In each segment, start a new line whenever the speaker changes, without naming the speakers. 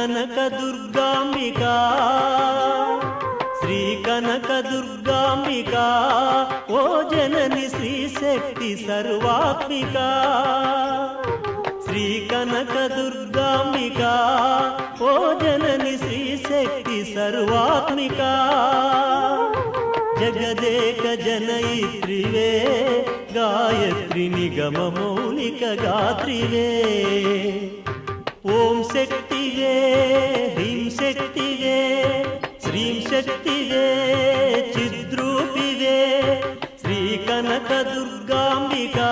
కనక దుర్గాంబికా శ్రీ కనక దుర్గాంబికా ఓ జనని శ్రీ శక్తి సర్వాత్మికా శ్రీ కనక దుర్గాంబికా ఓ జనని శ్రీ శక్తి సర్వాత్మికా జగదేక జనయిత్రివే గాయత్రి నిగమ మౌలిక గాత్రివే ఓం శక్తివే హ్రీం శక్తివే శ్రీం శక్తివే చిద్రూపివే శ్రీ కనక దుర్గాంబికా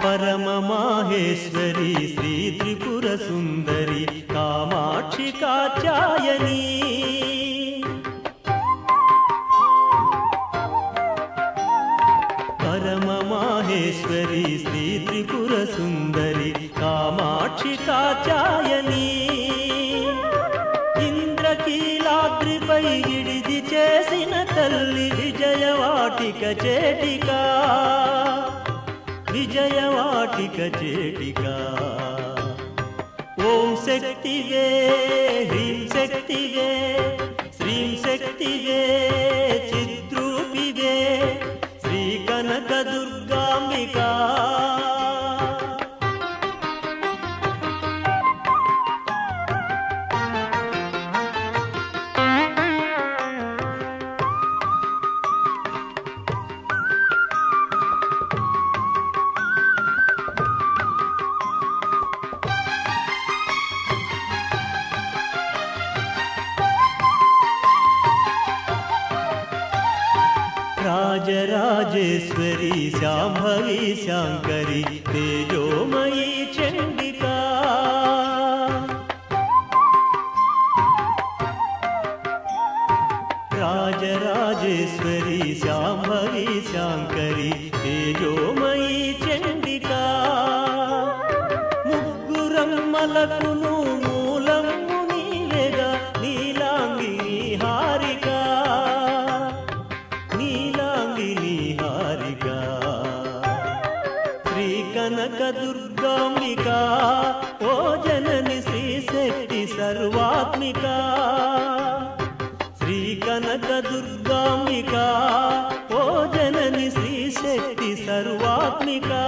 परम माहेश्वरी श्री त्रिपुर सुंदरी कामाक्षी कात्यायनी परम माहेश्वरी श्री त्रिपुर सुंदरी कामाक्षी कात्यायनी इंद्रकीलाद्रिपै गिडिदि चेसिन तल्ली विजयवाटिक चेटिका विजयवाटिक चेटिका ओम शक्तिवे ह्रीं शक्तिवे श्रीं शक्तिवे चिद्रूपिवे श्री कनक दुर्गांबिका राजराजेश्वरी शांभवी शांकरी तेजोमयी चंडिका राजराजेश्वरी शांभवी शांकरी तेजोमयी चंडिका मुग्गुरम्मलकुनु मूलम्मु नीवेगा नीलांगिनी हारिका श्री कनक दुर्गांबिका ओ जननी श्री शक्ति सर्वात्मिका श्री कनक दुर्गांबिका ओ जननी श्री शक्ति सर्वात्मिका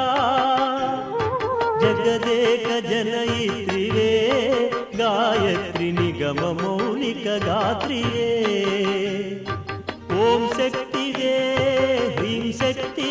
जगदेक जनयित्रिवे गायत्री निगम मौलिक गात्रिवे ओम शक्तिवे ह्रीं शक्ति